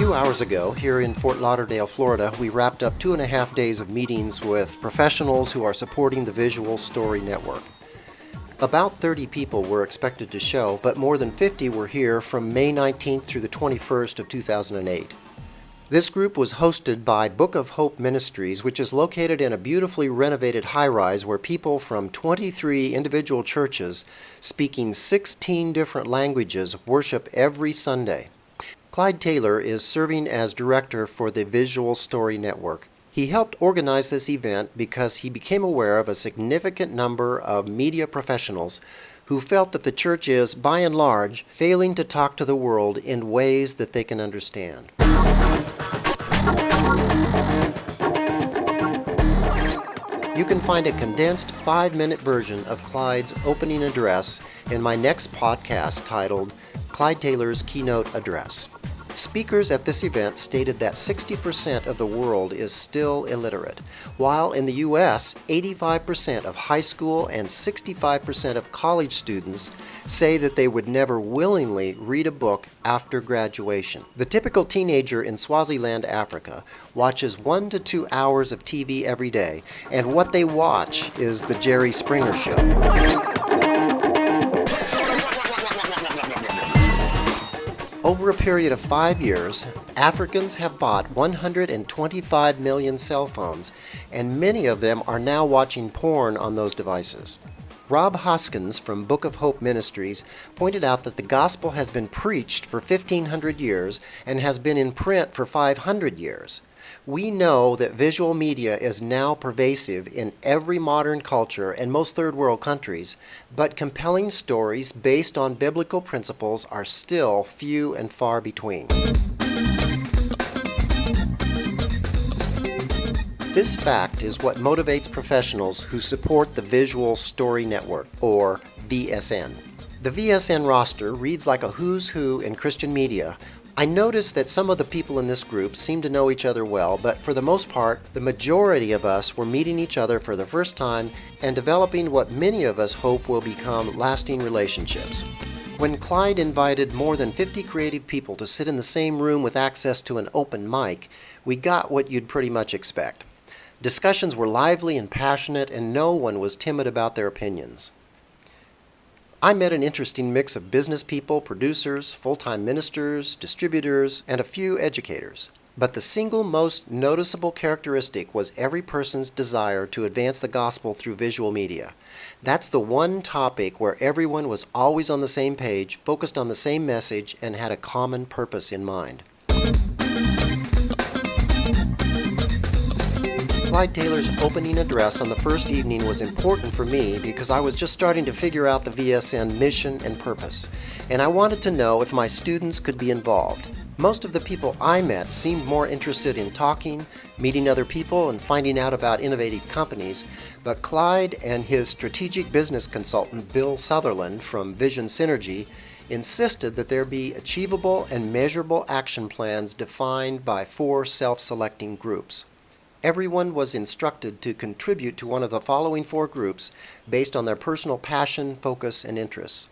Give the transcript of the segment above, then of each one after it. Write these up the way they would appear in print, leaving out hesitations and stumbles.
few hours ago, here in Fort Lauderdale, Florida, we wrapped up 2.5 days of meetings with professionals who are supporting the Visual Story Network. About 30 people were expected to show, but more than 50 were here from May 19th through the 21st of 2008. This group was hosted by Book of Hope Ministries, which is located in a beautifully renovated high-rise where people from 23 individual churches speaking 16 different languages worship every Sunday. Clyde Taylor is serving as director for the Visual Story Network. He helped organize this event because he became aware of a significant number of media professionals who felt that the church is, by and large, failing to talk to the world in ways that they can understand. You can find a condensed 5-minute version of Clyde's opening address in my next podcast titled Clyde Taylor's Keynote Address. Speakers at this event stated that 60% of the world is still illiterate, while in the U.S., 85% of high school and 65% of college students say that they would never willingly read a book after graduation. The typical teenager in Swaziland, Africa, watches 1 to 2 hours of TV every day, and what they watch is The Jerry Springer Show. Over a period of 5 years, Africans have bought 125 million cell phones, and many of them are now watching porn on those devices. Rob Hoskins from Book of Hope Ministries pointed out that the gospel has been preached for 1,500 years and has been in print for 500 years. We know that visual media is now pervasive in every modern culture and most third world countries, but compelling stories based on biblical principles are still few and far between. This fact is what motivates professionals who support the Visual Story Network, or VSN. The VSN roster reads like a who's who in Christian media. I noticed that some of the people in this group seem to know each other well, but for the most part, the majority of us were meeting each other for the first time and developing what many of us hope will become lasting relationships. When Clyde invited more than 50 creative people to sit in the same room with access to an open mic, we got what you'd pretty much expect. Discussions were lively and passionate, and no one was timid about their opinions. I met an interesting mix of business people, producers, full-time ministers, distributors, and a few educators. But the single most noticeable characteristic was every person's desire to advance the gospel through visual media. That's the one topic where everyone was always on the same page, focused on the same message, and had a common purpose in mind. Clyde Taylor's opening address on the first evening was important for me because I was just starting to figure out the VSN mission and purpose, and I wanted to know if my students could be involved. Most of the people I met seemed more interested in talking, meeting other people, and finding out about innovative companies, but Clyde and his strategic business consultant Bill Sutherland from Vision Synergy insisted that there be achievable and measurable action plans defined by 4 self-selecting groups. Everyone was instructed to contribute to one of the following 4 groups based on their personal passion, focus, and interests.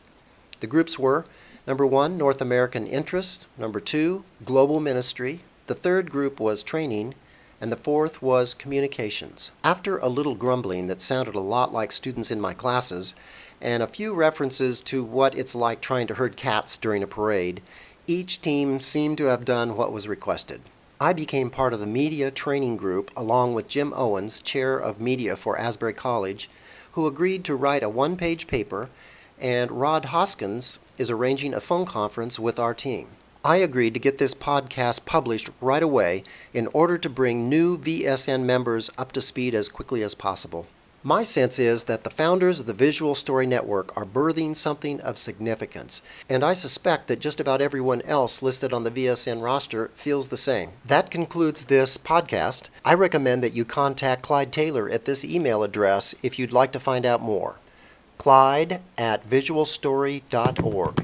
The groups were, number 1, North American interest, number 2, global ministry, the third group was training, and the fourth was communications. After a little grumbling that sounded a lot like students in my classes, and a few references to what it's like trying to herd cats during a parade, each team seemed to have done what was requested. I became part of the media training group along with Jim Owens, chair of media for Asbury College, who agreed to write a 1-page paper, and Rod Hoskins is arranging a phone conference with our team. I agreed to get this podcast published right away in order to bring new VSN members up to speed as quickly as possible. My sense is that the founders of the Visual Story Network are birthing something of significance, and I suspect that just about everyone else listed on the VSN roster feels the same. That concludes this podcast. I recommend that you contact Clyde Taylor at this email address if you'd like to find out more. Clyde@visualstory.org.